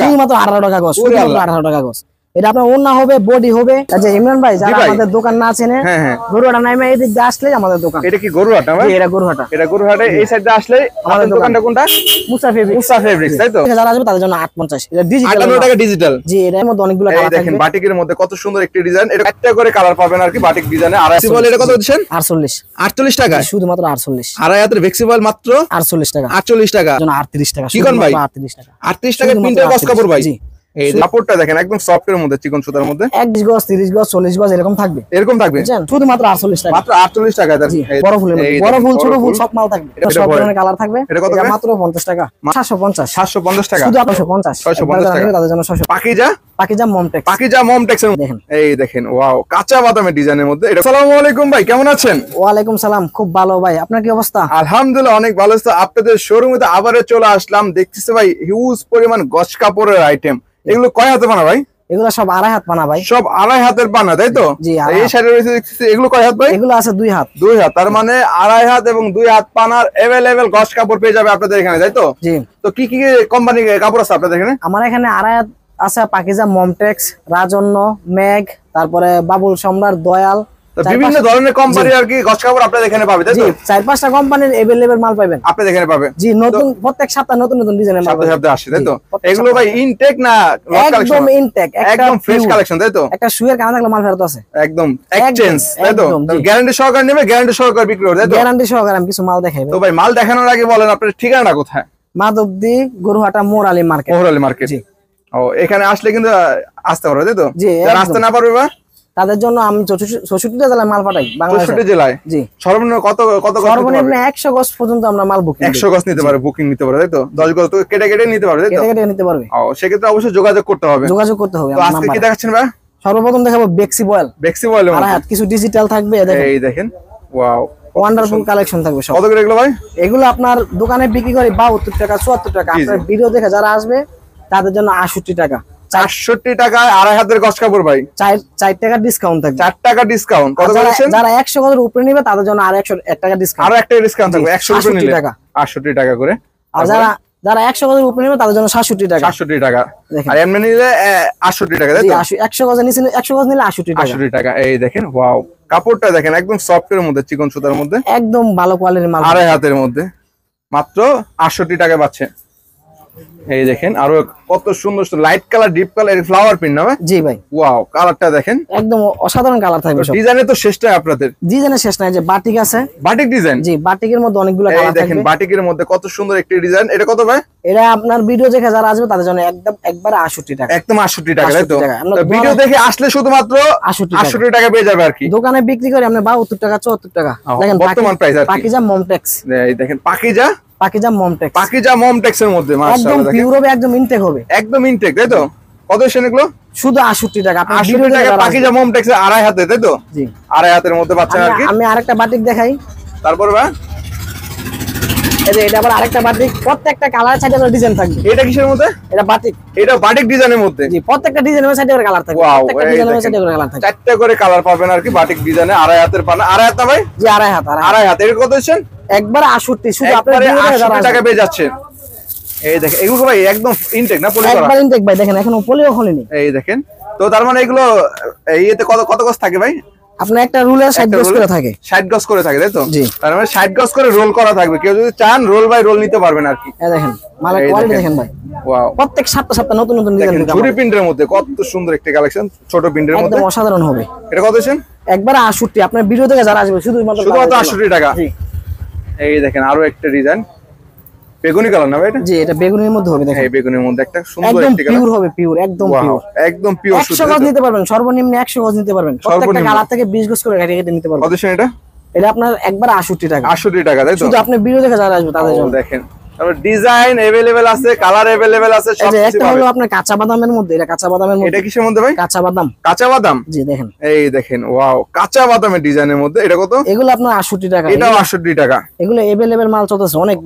টাকা মাত্র 18 টাকা গজ, শুধুমাত্র 18 টাকা গজ। এটা আপনার ওন্না হবে, বডি হবে। আচ্ছা ইমরান ভাই, যারা আমাদের দোকান না চেনে, গরুহাটা নামে এদিক দিয়ে আসলে আমাদের দোকান। এটা কি গরুহাটা ভাই? এটা গরুহাটা। এটা গরুহাটে এই সাইডে আসলে আমাদের দোকানটা কোনটা? মুসা ফেব্রিক্স, তাই তো? যারা আসবে তাদের জন্য 850। এটা ডিজিটাল, 58 টাকা ডিজিটাল। জি, এর মধ্যে অনেকগুলো কালার থাকবে। দেখেন বাটিকের মধ্যে কত সুন্দর একটি ডিজাইন। এটা একটা করে কালার পাবেন আর কি বাটিক ডিজাইনে। আর ফ্লেক্সিবল এটা কত দিচ্ছেন? 48 টাকা, শুধুমাত্র 48। আড়াই হাতের ফ্লেক্সিবল মাত্র 48 টাকা। 48 টাকা, জন্য 38 টাকা। কি কোন ভাই? 38 টাকা। 38 টাকা প্রিন্টের গজ কাপড় ভাই। এই কাপড়টা দেখেন একদম সফটের মধ্যে, চিকন সুতার মধ্যে। 20 গজ, 30 গজ, 40 গজ এরকম থাকবে। শুধুমাত্র 48 টাকা। মাত্র 48 টাকা। বড় ফুল, বড় ফুল, ছোট ফুল সব মাল থাকবে। সব ধরনের কালার থাকবে। এটা মাত্র 50 টাকা। 750 টাকা। শুধু 650 টাকা। তাদের জন্য 600। পাকিজা মমটেক্স এর দেখেন। এই দেখেন, ওয়াও, কাঁচা বাদামের ডিজাইনের মধ্যে এটা। আসসালামু আলাইকুম ভাই, কেমন আছেন? ওয়ালাইকুম সালাম, খুব ভালো ভাই, আপনার কি অবস্থা? আলহামদুলিল্লাহ অনেক ভালো আছে। আপনাদের শোরুমে তো আবারও চলে আসলাম। দেখতেছি ভাই হিউজ পরিমাণ গজ কাপড়ের আইটেম। এগুলো কয় হাতে বানা ভাই? এগুলো সব আড়াই হাত বানা ভাই। সব আড়াই হাতের বানা, তাই তো? জি। এই সাইডে রয়েছে দেখতেছি, এগুলো কয় হাত ভাই? এগুলো আছে 2 হাত। 2 হাত, তার মানে আড়াই হাত এবং 2 হাত পানার अवेलेबल গজ কাপড় পেয়ে যাবে আপনাদের এখানে, তাই তো? জি। তো কি কি কোম্পানির কাপড় আছে আপনাদের এখানে? আমার এখানে আড়াই হাত আছে পাকিজা মমটেক্স, রাজন্য, মেঘ, তারপরে বাবুল সম্রাট, দয়াল, বিভিন্ন ধরনের কোম্পানি আর কি গজ কাপড় আপনাদের এখানে পাবে, তাই তো? 4-5টা কোম্পানির अवेलेबल মাল পাবেন আপনাদের এখানে পাবে। জি, নতুন প্রত্যেক সপ্তাহে নতুন নতুন ডিজাইনের মাল সপ্তাহে আসে, তাই তো? এগুলো ভাই ইনটেক না একদম ইনটেক, একদম ফ্রেশ কালেকশন, তাই তো? একটা শুয়ের কানা থাকলে মাল ফেরত আছে, একদম এক্সচেঞ্জ, তাই তো? গ্যারান্টি সহকারে নেবে, গ্যারান্টি সহকারে বিক্রি করবে, তাই তো? গ্যারান্টি সহকারে আমি কিছু মাল দেখাই। তো ভাই মাল দেখানোর আগে বলেন আপনার ঠিকানাটা কোথায়? মাধবদী, গরুহাটা, মোরালি মার্কেট। মোরালি মার্কেট। জি। ও, এখানে আসলে কিন্তু আসতে পারবে, তাই তো? জি। যারা আসতে না পারবে বা তাদের জন্য আমি 64টা জেলায় মাল পাঠাই, বাংলাদেশে। 64 জেলায়? জি। সর্বনিম্ন কত গজ? সর্বনিম্ন 100 গজ পর্যন্ত আমরা মাল বুকিং 100 গজ নিতে পারবে, বুকিং নিতে পারবে, তাই তো? 10 গজ তো কেটে কেটে নিতে পারবে, তাই তো? কেটে নিতে পারবে। ও, সেক্ষেত্রে অবশ্যই যোগাযোগ করতে হবে। তো আজকে কি দেখাচ্ছেন ভাই? সর্বপ্রথম দেখাবো বেক্সি বয়েল। আর হাত কিছু ডিজিটাল থাকবে, দেখেন। এই দেখেন, ওয়াও, ওয়ান্ডারফুল কালেকশন থাকবে সব। কত করে এগুলো ভাই? এগুলো আপনার দোকানে বিক্রি করে 72 টাকা, 74 টাকা। আপনার ভিডিও দেখে যারা আসবে তাদের জন্য 68 টাকা। 68 টাকায় আড়াই হাতের গজ কাপড় ভাই। 4 টাকা ডিসকাউন্ট থাকবে। 4 টাকা ডিসকাউন্ট। কত করেছেন? যারা 100 গজের উপরে নেবে তাদের জন্য আর 101 টাকা ডিসকাউন্ট। আরো একটা ডিসকাউন্ট থাকবে 100 উপরে নিলে 68 টাকা করে। আর যারা 100 গজের উপরে নেবে তাদের জন্য 67 টাকা। 67 টাকা। আর এমনি নিলে 68 টাকা, তাই তো? 100 গজ নিলে 100 গজ নিলে 68 টাকা। 68 টাকা। এই দেখেন, ওয়াও, কাপড়টা দেখেন একদম সফটের মধ্যে, চিকন সুতার মধ্যে, একদম ভালো কোয়ালিটির মাল, আড়াই হাতের মধ্যে মাত্র 68 টাকা পাচ্ছেন। এই দেখেন আরো কত সুন্দর light colour, deep colour, flower print না? জি ভাই। ওয়াও, কালারটা দেখেন একদম অসাধারণ কালার থাকবে সব। ডিজাইনে তো শেষ নাই আপনাদের? ডিজাইনের শেষ নাই। যে বাটিক আছে, বাটিক ডিজাইন। জি, বাটিকের মধ্যে অনেকগুলো কালার থাকবে। দেখেন বাটিকের মধ্যে কত সুন্দর একটি ডিজাইন। এটা কত ভাই? এটা আপনার ভিডিও দেখে যারা আসবে তাদের জন্য একবার 68 টাকা। একদম 68 টাকা, তাই তো? ভিডিও দেখে আসলে শুধুমাত্র 68 টাকা পেয়ে যাবে আর কি। দোকানে বিক্রি করে আমরা 72 টাকা, 74 টাকা। দেখেন বর্তমান প্রাইস আর কি। পাকিজা মমটেক্স। এই দেখেন পাকিজা মমটেক্স এর মধ্যে মাশাআল্লাহ, একদম পিওর হবে, একদম ইনটেক হবে, একদম ইনটেক, তাই তো? কত এসেন এগুলো? শুধু 68 টাকা। আপনি 68 টাকা পাকিজা মমটেক্স এর আড়াই হাতে, তাই তো? জি, আড়াই হাতের মধ্যে পাচ্ছেন আর কি। আমি আরেকটা বাটিক দেখাই। তারপর ভাই এই যে এটা আবার আরেকটা বাটিক, প্রত্যেকটা কালার সাইডে করে ডিজাইন থাকবে। এটা কিসের মধ্যে? এটা বাটিক। এটা বাটিক ডিজাইনের মধ্যে? জি, প্রত্যেকটা ডিজাইনের সাইডে করে কালার থাকবে। প্রত্যেকটা ডিজাইনের সাইডে করে কালার থাকবে। 4টা করে কালার পাবেন আর কি বাটিক ডিজাইনে। আড়াই হাতের পানা। আড়াই হাত না ভাই? জি, আড়াই হাত। আড়াই হাত। এর কত দিচ্ছেন? একবার 68। শুধু আপনার 68 টাকা পেয়ে যাচ্ছে। এই দেখেন এগুলো ভাই একদম ইনটেক না? পলি করা? একবার ইনটেক ভাই, দেখেন এখনো পলিও হয়নি। এই দেখেন। তো তার মানে এগুলো এইতে কত গজ থাকে ভাই? আপনার একটা রুলে 60 গজ করে থাকে। 60 গজ করে থাকে, তাই তো? জি। তার মানে 60 গজ করে রোল করা থাকবে। কেউ যদি চান রোল বাই রোল নিতে পারবেন আর কি। এই দেখেন মালের কোয়ালিটি দেখেন ভাই। ওয়াও, প্রত্যেক সপ্তাহে নতুন নতুন ডিজাইন দিতে হবে। ঝুরি প্রিন্টের মধ্যে কত সুন্দর একটা কালেকশন, ছোট প্রিন্টের মধ্যে একদম অসাধারণ হবে। এটা কত দিচ্ছেন? একবার 68। আপনার ভিডিও থেকে যারা আসবে শুধুমাত্র 68 টাকা। জি। এই দেখেন আরো একটা ডিজাইন, বেগুনি কালার না ভাই এটা? জি, এটা বেগুনির মধ্যে হবে। দেখেন এই বেগুনির মধ্যে একটা সুন্দর একটা কালার। পিওর হবে, পিওর, একদম পিওর, একদম পিওর। 100 গজ নিতে পারবেন, সর্বনিম্ন 100 গজ নিতে পারবেন। প্রত্যেকটা কালার থেকে 20 গজ করে কেটে কেটে নিতে পারবেন। কত দিচ্ছেন এটা? এটা আপনার একবার 68 টাকা। 68 টাকা, তাই তো? শুধু আপনি ভিডিও দেখে যারা আসবে তাদের জন্য। দেখেন তারপর ডিজাইন अवेलेबल আছে, কালার अवेलेबल আছে, সব কিছু একটা হলো আপনার কাঁচা বাদামের মধ্যে। এটা কাঁচা বাদামের মধ্যে। এটা কিসের মধ্যে ভাই? কাঁচা বাদাম। কাঁচা বাদাম? জি, দেখেন। এই দেখেন, ওয়াও, কাঁচা বাদামের ডিজাইনের মধ্যে। এটা কত? এগুলো আপনার 68 টাকা। এটাও 68 টাকা। এগুলো अवेलेबल মাল চলতেছে, অনেক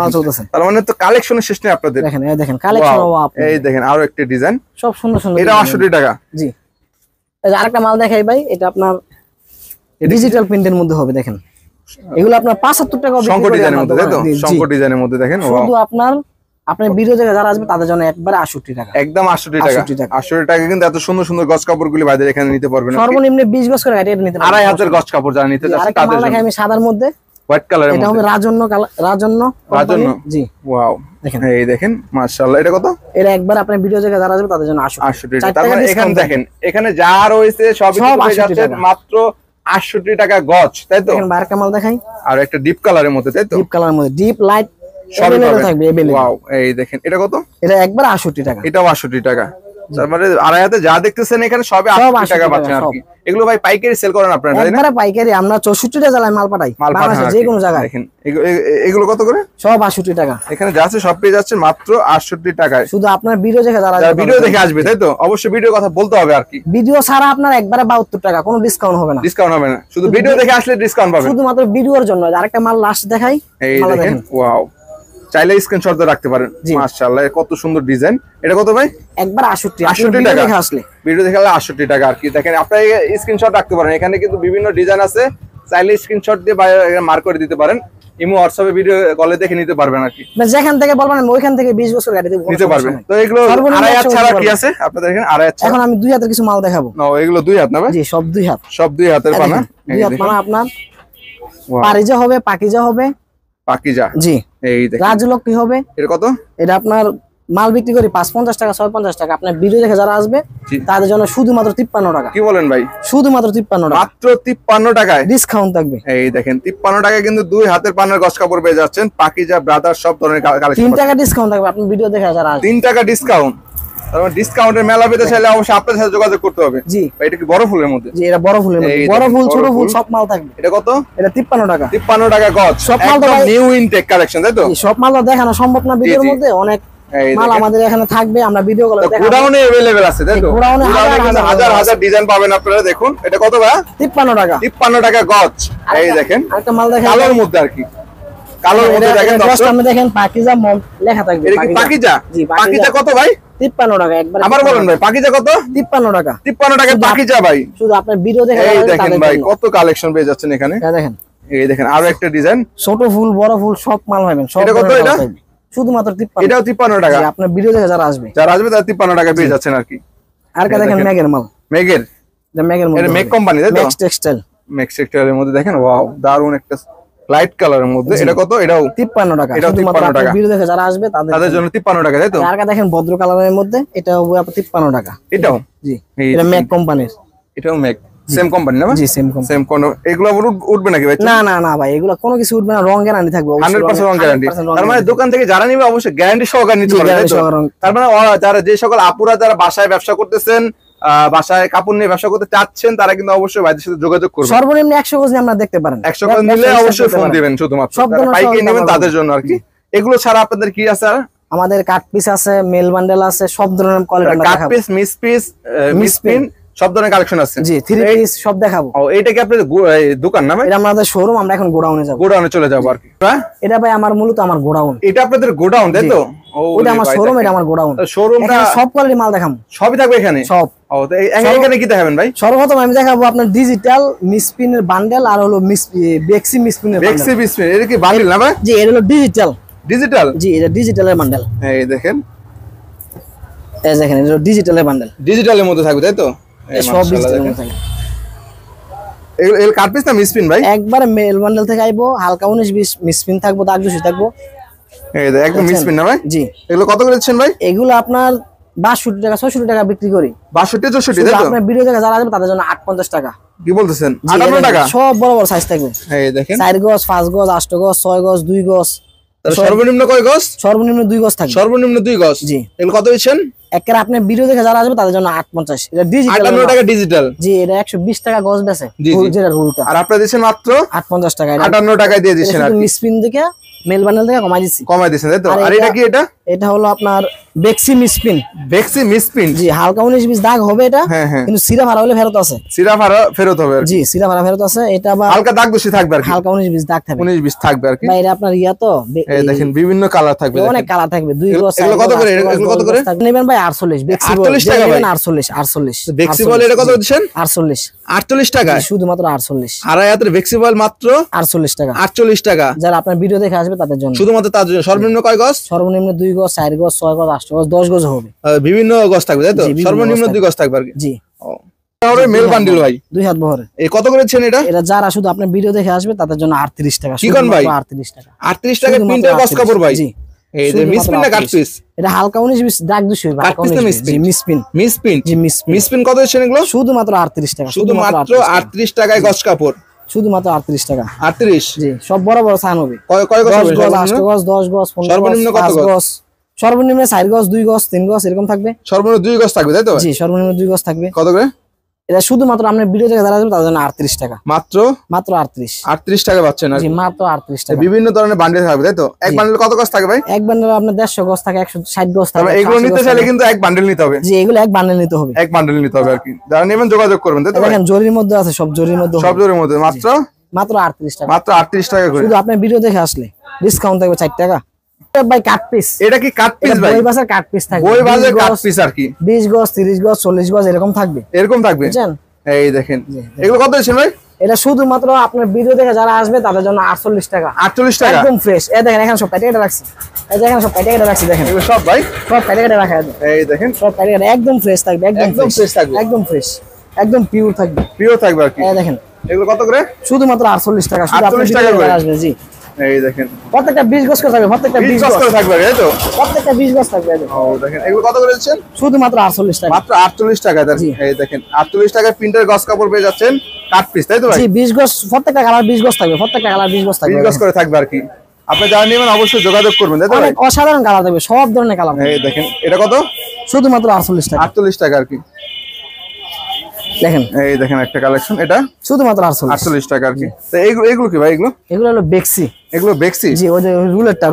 মাল চলতেছে। তার মানে তো কালেকশনের শেষ নেই আপনাদের। দেখেন, এই দেখেন কালেকশন। এই দেখেন আরো একটা ডিজাইন, সব সুন্দর সুন্দর। এটা 68 টাকা। জি। এই যে আরেকটা মাল দেখাই ভাই, এটা আপনার ডিজিটাল প্রিন্টের মধ্যে হবে। দেখেন এগুলো আপনার 75 টাকা শঙ্কর ডিজাইনের মধ্যে, তাই তো? শঙ্কর ডিজাইনের মধ্যে দেখেন, শুধু আপনার আপনার ভিডিও দেখে যারা আসবে তাদের জন্য একবারে 68 টাকা, একদম 68 টাকা। 68 টাকা কিন্তু এত সুন্দর সুন্দর গজ কাপড়গুলি ভাইদের এখানে নিতে পারবেন। সর্বনিম্ন 20 গজ করে এটা নিতে পারবেন। 2500 গজ কাপড় যারা নিতে চাচ্ছেন তাদের জন্য। আমি সাদার মধ্যে হোয়াইট কালারের মধ্যে, এটা হবে রাজন্য। জি ওয়াও, দেখেন এই দেখেন মাশাআল্লাহ। এটা কত? এটা একবার আপনার ভিডিও দেখে যারা আসবে তাদের জন্য 68 টাকা। তার মানে এখানে দেখেন এখানে যা রয়েছে সবই পেয়ে যাচ্ছে মাত্র 68 টাকা গজ, তাই তো? দেখেন বাইরে কামাল দেখাই, আর একটা ডিপ কালারের মধ্যে, তাই তো? ডিপ কালারের মধ্যে ডিপ লাইট সবই থাকবে अवेलेबल। ওয়াও, এই দেখেন এটা কত? এটা একবার 68 টাকা, এটাও 68 টাকা। তার মানে আড়াই হাতে যা দেখতেছেন এখানে সবই 68 টাকা পাচ্ছেন আর কি। এগুলো ভাই পাইকারি সেল করেন আপনারা, তাই না? একবারে পাইকারি, আমরা 64 টাকা জেলায় মাল পাঠাই, বাংলাদেশের যে কোনো জায়গায়। দেখেন এগুলো কত করে? সব 68 টাকা। এখানে যা আছে সব পেয়ে যাচ্ছে মাত্র 68 টাকায়। শুধু আপনার ভিডিও দেখে যারা ভিডিও দেখে আসবে, তাই তো? অবশ্যই ভিডিও কথা বলতে হবে আর কি। ভিডিও ছাড়া আপনার একবারে 72 টাকা, কোনো ডিসকাউন্ট হবে না। ডিসকাউন্ট হবে না, শুধু ভিডিও দেখে আসলে ডিসকাউন্ট পাবেন। শুধুমাত্র ভিডিওর জন্য। আরেকটা মাল লাস্ট দেখাই, এই দেখেন, ওয়াও, চাইলে স্ক্রিনশট দিয়ে রাখতে পারেন। মাশাআল্লাহ, কত সুন্দর ডিজাইন। এটা কত ভাই? একবার 68 টাকা। দেখে আসলে ভিডিও দেখে 68 টাকা আর কি। দেখেন আপনি স্ক্রিনশট রাখতে পারেন, এখানে কিন্তু বিভিন্ন ডিজাইন আছে, চাইলে স্ক্রিনশট দিয়ে মার্ক করে দিতে পারেন। ইমো হোয়াটসঅ্যাপে ভিডিও কলে দেখে নিতে পারবেন আর কি। যেখান থেকে বলবেন ওইখান থেকে 20 বছর গাড়ি নিতে পারবেন। তো এগুলো আড়াই হাত ছাড়া কি আছে আপনাদের এখানে? আড়াই হাত ছাড়া এখন আমি 2 হাতের কিছু মাল দেখাবো। না, এগুলো 2 হাত না ভাই? জি, সব 2 হাত। সব 2 হাতের পানা। 2 হাত পানা আপনার পারিজা হবে, পাকিজা হবে। পাকিজা, জি। এই দেখেন রাজলক্ষ্মী হবে। এর কত? এটা আপনার মাল বিক্রি করি 550 টাকা, 650 টাকা। আপনার ভিডিও দেখে যারা আসবে তাদের জন্য শুধুমাত্র 53 টাকা। কি বলেন ভাই? শুধুমাত্র 53 টাকা, মাত্র 53 টাকায় ডিসকাউন্ট থাকবে। এই দেখেন 53 টাকায় কিন্তু 2 হাতের পানার গজ কাপড় পেয়ে যাচ্ছেন। পাকিজা ব্রাদার সব ধরনের কালেকশন। 3 টাকা ডিসকাউন্ট থাকবে আপনি ভিডিও দেখে যারা আসবে। 3 টাকা ডিসকাউন্ট। তারপর ডিসকাউন্টের মেলা পেতে চাইলে অবশ্যই আপনাদের সাথে যোগাযোগ করতে হবে। জি, এটা কি বড় ফুলের মধ্যে? জি, এটা বড় ফুলের মধ্যে। বড় ফুল, ছোট ফুল সব মাল থাকবে। এটা কত? এটা 53 টাকা। 53 টাকা গজ। সব মাল তো নিউ ইনটেক কালেকশন, তাই তো? সব মাল দেখানো সম্ভব না ভিডিওর মধ্যে, অনেক মাল আমাদের এখানে থাকবে, আমরা ভিডিও কলে দেখাবো। গোডাউনে अवेलेबल আছে, তাই তো? গোডাউনে হাজার হাজার ডিজাইন পাবেন আপনারা। দেখুন এটা কত ভাই? 53 টাকা। 53 টাকা গজ। এই দেখেন আরেকটা মাল দেখেন কালোর মধ্যে আর কি। কালোর মধ্যে দেখেন দর্শক, সামনে দেখেন পাকিজা মম লেখা থাকবে। এটা কি পাকিজা? জি, পাকিজা কত ভাই? 53 টাকা। একবার আবার বলেন ভাই, পাকিজা কত? 53 টাকা। 53 টাকা পাকিজা ভাই। শুধু আপনার ভিডিও দেখে এই দেখেন ভাই কত কালেকশন পেয়ে যাচ্ছেন এখানে। দেখেন এই দেখেন আরো একটা ডিজাইন, ছোট ফুল বড় ফুল সব মাল পাবেন। এটা কত? এটা শুধুমাত্র 53। এটাও 53 টাকা। আপনার ভিডিও দেখে যারা আসবে তারা 53 টাকা পেয়ে যাচ্ছেন আর কি। আর কা দেখেন মেগের মাল। মেগের, এটা মেগের মধ্যে, এটা মেগ কোম্পানি, তাই তো? Makes textile. মেক্স টেক্সটাইলের মধ্যে দেখেন, ওয়াও, দারুন একটা লাইট কালারের মধ্যে। এটা কত? এটাও 53 টাকা। এটাও 53 টাকা। ভিডিও দেখে যারা আসবে তাদের জন্য 53 টাকা, তাই তো? আর কা দেখেন ভদ্র কালারের মধ্যে, এটা হবে 53 টাকা। এটাও জি, এটা মেগ কোম্পানির। এটাও মেগ, সেম কোম্পানি না ভাই? জি, সেম কোম্পানি। সেম কোন এগুলো উঠবে নাকি ভাই? না না না ভাই, এগুলো কোনো কিছু উঠবে না, রং গ্যারান্টি থাকবে 100% রং গ্যারান্টি। তার মানে দোকান থেকে যারা নিবে অবশ্যই গ্যারান্টি সহকারে নিতে পারবে, তাই তো? তার মানে যারা যে সকল আপুরা যারা বাসায় ব্যবসা করতেছেন, বাসায় কাপড় নিয়ে ব্যবসা করতে চাচ্ছেন, তারা কিন্তু অবশ্যই ভাইদের সাথে যোগাযোগ করবেন। সর্বনিম্ন 100 গজ আমরা দেখতে পারেন। 100 গজ নিলে অবশ্যই ফোন দিবেন, শুধুমাত্র পাইকারি নেবেন তাদের জন্য আর কি। এগুলো ছাড়া আপনাদের কি আছে? আমাদের কাট পিস আছে, মেল বান্ডেল আছে, সব ধরনের কোয়ালিটি আমরা দেখাবো। কাট পিস, মিস পিন সব ধরনের কালেকশন আছে। জি, 3 পিস সব দেখাবো। ও, এটা কি আপনাদের দোকান না ভাই? এটা আমাদের শোরুম, আমরা এখন গোডাউনে যাব। গোডাউনে চলে যাব আর কি। এটা ভাই আমার মূলত আমার গোডাউন। এটা আপনাদের গোডাউন, তাই তো? ওটা আমার শোরুম, এটা আমার গোডাউন। শোরুমটা সব কোয়ালিটি মাল দেখাবো, সবই থাকবে এখানে সব। ও, তো এখানে কি দেখাবেন ভাই? সর্বপ্রথম আমি দেখাবো আপনার ডিজিটাল মিসপিনের বান্ডেল, আর হলো বেক্সি মিসপিনের বান্ডেল। বেক্সি মিসপিন, এটা কি বান্ডেল না ভাই? জি, এটা হলো ডিজিটাল। ডিজিটাল? জি, এটা ডিজিটালের বান্ডেল। এই দেখেন, এই দেখেন, এটা ডিজিটালের বান্ডেল। ডিজিটালের মধ্যে থাকবে, তাই তো? এই সব ডিজিটালের মধ্যে থাকবে। এল কাট পিস না মিসপিন ভাই? একবার মেল বান্ডেল থেকে আইবো, হালকা 19-20 মিসপিন থাকবো, দাগ দোষী থাকবো। এই দেখ একদম মিসপিন না ভাই? জি। এগুলো কত করে দিচ্ছেন ভাই? এগুলো আপনার 62 টাকা, 64 টাকা বিক্রি করি। 62 64, তাই তো? আপনার ভিডিও দেখে যারা আসবে তাদের জন্য 850 টাকা। কি বলতেছেন? 58 টাকা? সব বড় বড় সাইজ থাকবে। এই দেখেন 4 গজ, 5 গজ, 8 গজ, 6 গজ, 2 গজ। সর্বনিম্ন কয় গজ? সর্বনিম্ন 2 গজ থাকবে। সর্বনিম্ন 2 গজ। জি। এগুলো কত দিচ্ছেন? একের আপনি ভিডিও দেখে যারা আসবে তাদের জন্য 850। এটা ডিজিটাল, 58 টাকা ডিজিটাল। জি, এটা 120 টাকা গজ বেচে, যেটা রুলটা। আর আপনি দিবেন মাত্র 850 টাকা। 58 টাকায় দিয়ে দিবেন আর মিসপিন দেখে মেল বান্ডেল থেকে কমাই দিছেন, তাই তো? আর এটা কি? এটা হলো আপনার বেক্সি মিসপিন। বেক্সি মিসপিন, জি, হালকা 19-20 দাগ হবে এটা, কিন্তু সিরা ভাড়া হলে ফেরত আছে। সিরা ভাড়া ফেরত হবে? জি, সিরা ভাড়া ফেরত আছে। এটা আবার হালকা দাগ বেশি থাকবে আর কি, হালকা 19-20 দাগ থাকবে, 19-20 থাকবে আর কি। ভাই, এটা আপনার ইয়া তো, এই দেখেন বিভিন্ন কালার থাকবে, অনেক কালার থাকবে। 2 গজ। এগুলো কত করে? এগুলো কত করে নেবেন ভাই? 48। বেক্সি বল 48 টাকা ভাই? 48। বেক্সি বল এটা কত দিচ্ছেন? 48 টাকা, শুধুমাত্র 48। আর আয়াতের বেক্সি বল মাত্র 48 টাকা। 48 টাকা। যারা আপনার ভিডিও দেখে আসবে তাদের জন্য, শুধুমাত্র তাদের জন্য। সর্বনিম্ন কয় গজ? সর্বনিম্ন 2 গজ 4 গজ 6 গজ 8 গজ 10 গজ হবে, বিভিন্ন গজ থাকবে তাই তো, সর্বনিম্ন 2 গজ থাকবে আর কি। জি তাহলে মেল বান্ডিল ভাই 2 হাত বহরে। এই কত করেছেন এটা? এটা যারা শুধু আপনার ভিডিও দেখে আসবে তাদের জন্য 38 টাকা। কি কোন ভাই? 38 টাকা। 38 টাকা প্রিন্টের গজ কাপড় ভাই। জি এই যে মিসপিন না কাট পিস? এটা হালকা 19 20 দাগ 200 ভাই। মিসপিন মিসপিন জি মিসপিন। মিসপিন কত হচ্ছে এগুলো? শুধুমাত্র 38 টাকা। শুধুমাত্র 38 টাকায় গজ কাপড়, শুধুমাত্র 38 টাকা। 38? জি সব বড় বড় সান হবে। কয় গজ হবে? 8 গজ 10 গজ 15 গজ। সর্বনিম্ন কত গজ? সর্বনিম্ন 4 গজ 2 গজ 3 গজ এরকম থাকবে। সর্বনিম্ন 2 গজ থাকবে তাই তো? জি সর্বনিম্ন 2 গজ থাকবে। কত করে? এটা শুধুমাত্র আপনার ভিডিও দেখে যারা আসবে তাদের জন্য 38 টাকা। মাত্র 38 টাকা পাচ্ছেন না? জি মাত্র 38 টাকা। বিভিন্ন ধরনের বান্ডেল থাকবে তাই তো? এক বান্ডেল কত গজ থাকে ভাই? এক বান্ডেল আপনার 150 গজ থাকে, 160 গজ থাকে। তবে এগুলো নিতে চাইলে কিন্তু এক বান্ডেল নিতে হবে। জি এগুলো এক বান্ডেল নিতে হবে। এক বান্ডেল নিতে হবে আর কি। যারা নেবেন যোগাযোগ করবেন তাই তো? দেখেন জরির মধ্যে আছে, সব জরির মধ্যে, সব জরির মধ্যে। মাত্র 38 টাকা। মাত্র 38 টাকা করে। শুধু আপনার ভিডিও দেখে আসলে ডিসকাউন্ট থাকবে 4 টাকা। ভাই কাট পিস। এটা কি কাট পিস ভাই? বই বাজার কাট পিস থাকবে। বই বাজার কাট পিস আর কি। 20 গজ 30 গজ 40 গজ এরকম থাকবে। এরকম থাকবে বুঝছেন? এই দেখেন এগুলো কত দিচ্ছেন ভাই? এটা শুধুমাত্র আপনার ভিডিও দেখে যারা আসবে তাদের জন্য 48 টাকা। 48 টাকা একদম ফ্রেশ। এই দেখেন এখানে সব প্যাকেটে রাখছি। এই দেখেন সব প্যাকেটে রাখছি, দেখেন এগুলো সব ভাই সব প্যাকেটে রাখা আছে। এই দেখেন সব প্যাকেটে একদম ফ্রেশ থাকবে, একদম ফ্রেশ থাকবে, একদম ফ্রেশ, একদম পিওর থাকবে, পিওর থাকবে আর কি। এই দেখেন এগুলো কত করে? শুধুমাত্র 48 টাকা। শুধু আপনি 48 টাকা করে আসবে। জি এই দেখেন প্রত্যেকটা 20 গজ করে থাকবে, প্রত্যেকটা 20 গজ করে থাকবে তাই তো? প্রত্যেকটা 20 গজ থাকবে। ও দেখেন এগুলো কত করে দিচ্ছেন? শুধুমাত্র 48 টাকা। মাত্র 48 টাকা। এই দেখেন 48 টাকায় প্রিন্টের গজ কাপড় পেয়ে যাচ্ছেন, কাট পিস তাই তো ভাই? জি 20 গজ, প্রত্যেকটা কালার 20 গজ থাকবে, প্রত্যেকটা কালার 20 গজ থাকবে, 20 গজ করে থাকবে আর কি। আপনি যারা নেবেন অবশ্যই যোগাযোগ করবেন তাই তো? অনেক অসাধারণ কালার থাকবে, সব ধরনের কালার। এই দেখেন এটা কত? শুধুমাত্র 48 টাকা। 48 টাকা আর কি। দেখেন এই দেখেন একটা কালেকশন, এটা শুধুমাত্র 48 টাকা আর কি। তো এগুলো কি ভাই? এগুলো হলো বেক্সি। এগুলো বেক্সি? জি ওই যে রুলেটটা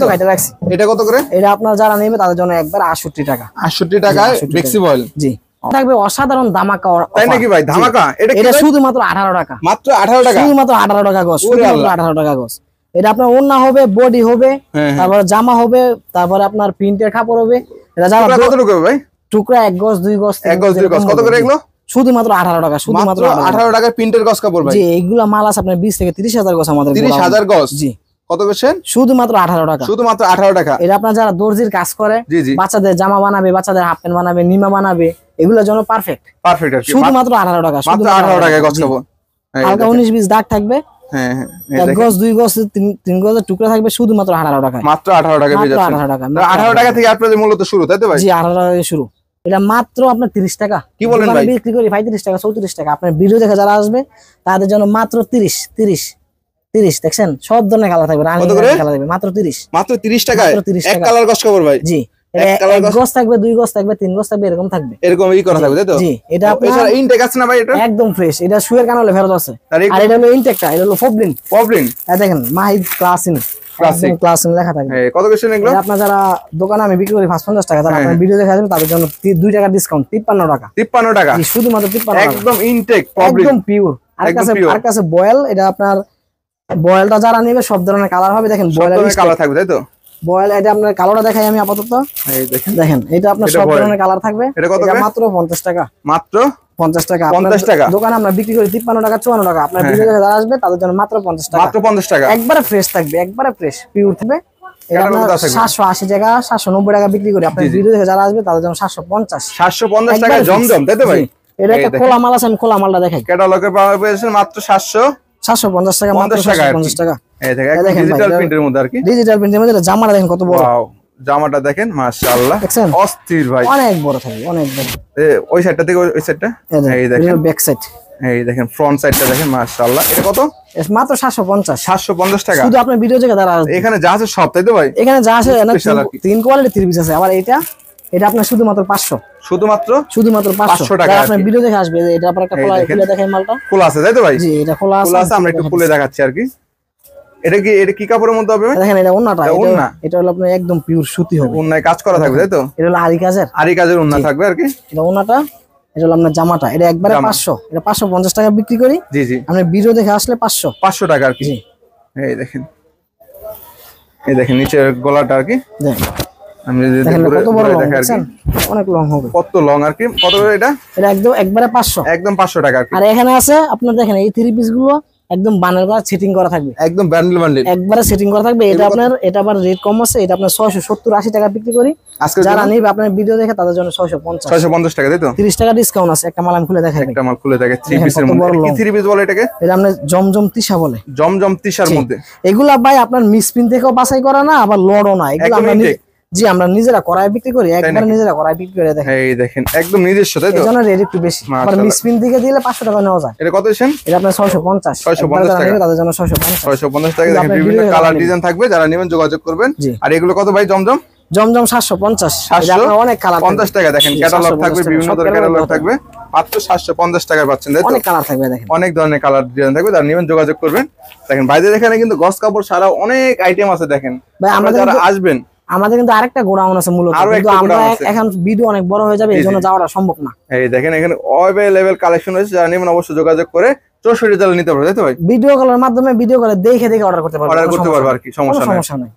তো কাটা রাখছি। এটা কত করে? এটা আপনারা যারা নেবে তাদের জন্য একবার 68 টাকা। 68 টাকায় বেক্সি বয়েল। জি থাকবে অসাধারণ ধামাকা। তাই নাকি ভাই? ধামাকা? এটা শুধুমাত্র 18 টাকা। মাত্র 18 টাকা? শুধুমাত্র 18 টাকা গজ, শুধুমাত্র 18 টাকা গজ। এটা আপনার ওড়না হবে, বডি হবে, তারপর জামা হবে, তারপর আপনার প্রিন্টের কাপড় হবে। এটা যারা কতটুকু হবে ভাই? টুকরা 1 গজ 2 গজ 1 গজ 2 গজ কত করে এগুলো? শুধুমাত্র 18 টাকা। শুধুমাত্র 18 টাকায় প্রিন্টের গজ কাপড় ভাই। জি এইগুলা মাল আছে আপনার 20 থেকে 30 হাজার গজ আমাদের। 30,000 গজ? জি কত করছেন? শুধুমাত্র 18 টাকা। শুধুমাত্র 18 টাকা। এটা আপনার যারা দর্জির কাজ করে, জি জি, বাচ্চাদের জামা বানাবে, বাচ্চাদের হাফ প্যান্ট বানাবে, নিমা বানাবে, এগুলোর জন্য পারফেক্ট পারফেক্ট আর কি। শুধুমাত্র 18 টাকা। মাত্র 18 টাকায় গজ কাপড়। হালকা 19 20 দাগ থাকবে। হ্যাঁ হ্যাঁ 1 গজ 2 গজ 3 গজের টুকরা থাকবে, শুধুমাত্র 18 টাকা। মাত্র 18 টাকা পেয়ে যাচ্ছেন। 18 টাকা। 18 টাকা থেকে আপনাদের মূলত শুরু তাই তো ভাই? জি 18 টাকা থেকে শুরু। এটা মাত্র আপনার 30 টাকা। কি বলেন ভাই? বিক্রি করি 35 টাকা 34 টাকা। আপনার ভিডিও দেখে যারা আসবে তাদের জন্য মাত্র 30 দেখছেন সব ধরনের কালার থাকবে। রানী কালার থাকবে মাত্র 30। মাত্র 30 টাকায় এক কালার গজ কাপড় ভাই? জি এক গজ থাকবে, 2 গজ থাকবে, 3 গজ থাকবে, এরকম থাকবে। এরকম করা থাকবে তাই তো? জি এটা আপনার ইনটেক আছে না ভাই? এটা একদম ফ্রেশ। এটা শুয়ের কানলে ফেরত আছে। আর এটা হলো ইনটেকটা, এটা হলো পপলিন। দেখেন মাহিদ ক্লাসিন লেখা থাকবে। কত বেশি এগুলো? আপনার যারা দোকানে আমি বিক্রি করি 50 টাকা, যারা আপনার ভিডিও দেখে আসবে তাদের জন্য 2 টাকা ডিসকাউন্ট, 53 টাকা। 53 টাকা শুধুমাত্র 53 টাকা। একদম ইনটেক একদম পিওর। আর কাছে বয়েল। এটা আপনার বয়েলটা যারা নেবে সব ধরনের কালার হবে। দেখেন বয়েলের কালার থাকবে তাই তো? বয়েল এটা আপনার কালোটা দেখাই আমি আপাতত। এই দেখেন এটা আপনার সব ধরনের কালার থাকবে। এটা মাত্র 50 টাকা। মাত্র 50 টাকা। 50 টাকা। দোকানে আমরা বিক্রি করি 53 টাকা 54 টাকা। আপনার ভিডিও দেখে যারা আসবে তাদের জন্য মাত্র 50 টাকা। মাত্র 50 টাকা। একবারে ফ্রেশ থাকবে, একবারে ফ্রেশ পিওর থাকবে। এটা আমরা 780 টাকা 790 টাকা বিক্রি করি। আপনার ভিডিও দেখে যারা আসবে তাদের জন্য 750 টাকা জমজম তাই তো ভাই? এটা একটা খোলা মাল আছে, আমি খোলা মালটা দেখাই। ক্যাটালগে পাওয়া যাচ্ছে মাত্র 750 টাকা। মাত্র 750 টাকা। এই দেখেন ডিজিটাল প্রিন্টের মধ্যে আর কি। ডিজিটাল প্রিন্টের মধ্যে জামাটা দেখেন কত বড়। ওয়াও জামাটা দেখেন মাশাআল্লাহ অস্থির ভাই, অনেক বড় থাকে, অনেক বড়। ওই সাইডটা থেকে ওই সাইডটা এই দেখেন ব্যাক সাইড। এই দেখেন ফ্রন্ট সাইডটা দেখেন মাশাআল্লাহ। এটা কত? মাত্র 750 টাকা। শুধু আপনার ভিডিও দেখে দাঁড়া। এখানে যা আছে সব তাই তো ভাই? এখানে যা আছে না 3 কোয়ালিটি 3 পিস আছে। আবার এটা আপনার শুধুমাত্র 500। শুধুমাত্র 500 টাকা। আপনার ভিডিও দেখে আসবে। এটা আপনার একটা খোলা খুলে দেখাই মালটা। খোলা আছে তাই তো ভাই? জি এটা খোলা আছে। আমরা একটু খুলে দেখাচ্ছি আর কি। এটা কি কাপড়ের মধ্যে হবে? দেখেন এটা ওন্নাটা। এটা হলো আপনার একদম পিওর সুতি হবে। ওন্নায় কাজ করা থাকবে তাই তো? এটা হলো আরি কাজের ওন্না থাকবে আর কি। এটা ওন্নাটা, এটা হলো আপনার জামাটা। এটা একবারে 500। এটা 550 টাকা বিক্রি করি। জি জি। আপনি ভিডিও দেখে আসলে 500 টাকা আর কি। এই দেখেন নিচের গলাটা আর কি। আমি যদি কত বড় দেখা আর কি, অনেক লং হবে। কত লং আর কি। কত করে এটা? এটা একদম একবারে 500। একদম 500 টাকা আর কি। আর এখানে আছে আপনার দেখেন এই 3 পিস গুলো একদম বান্ডেল করা সেটিং করা থাকবে, একদম বান্ডেল একবারে সেটিং করা থাকবে। এটা আপনার এটা আবার রেট কম আছে, এটা আপনার 670-80 টাকা বিক্রি করি। যারা নিবে আপনার ভিডিও দেখে তাদের জন্য 650 টাকা, তাই তো? 30 টাকা ডিসকাউন্ট আছে। একটা মাল আমি খুলে দেখাই, একটা মাল খুলে দেখে 3 পিসের মধ্যে। কি 3 পিস বলে এটাকে? এটা আমরা জমজম তিশা বলে। জমজম তিশার মধ্যে এগুলা ভাই আপনার মিসপ্রিন থেকেও বাছাই করা না, আবার লড়ও না। এগুলো আমরা জি আমরা নিজেরা করায় বিক্রি করি, একবার নিজেরা করায় বিক্রি করে দেখেন। এই দেখেন একদম নিজস্ব, তাই তো? এজন্য রেট একটু বেশি। আবার মিসপ্রিন থেকে দিলে 500 টাকা নেওয়া যায়। এটা কত দিবেন? এটা আপনার 650 টাকা, তাদের জন্য 650 টাকা। দেখেন বিভিন্ন কালার ডিজাইন থাকবে, যারা নেবেন যোগাযোগ করবেন। আর এগুলো কত ভাই? জমজম জমজম 750, এটা আপনার অনেক কালার 50 টাকা। দেখেন ক্যাটালগ থাকবে, বিভিন্ন ধরনের ক্যাটালগ থাকবে, মাত্র 750 টাকায় পাচ্ছেন, তাই তো? অনেক কালার থাকবে, দেখেন অনেক ধরনের কালার ডিজাইন থাকবে, যারা নেবেন যোগাযোগ করবেন। দেখেন বাইরে এখানে কিন্তু গস কাপড় ছাড়া অনেক আইটেম আছে। দেখেন ভাই আমরা যারা আসবেন, আমাদের কিন্তু আরেকটা গোডাউন আছে মূলত, কিন্তু আমরা এখন ভিডিও অনেক বড় হয়ে যাবে, এজন্য যাওয়াটা সম্ভব না। এই দেখেন এখানে অ্যাভেলেবল কালেকশন রয়েছে, যারা নেবেন অবশ্যই যোগাযোগ করে 64 জেলা নিতে পারবে, তাই তো ভাই? ভিডিও কলের মাধ্যমে ভিডিও কলে দেখে অর্ডার করতে পারবে, আর কি সমস্যা নাই।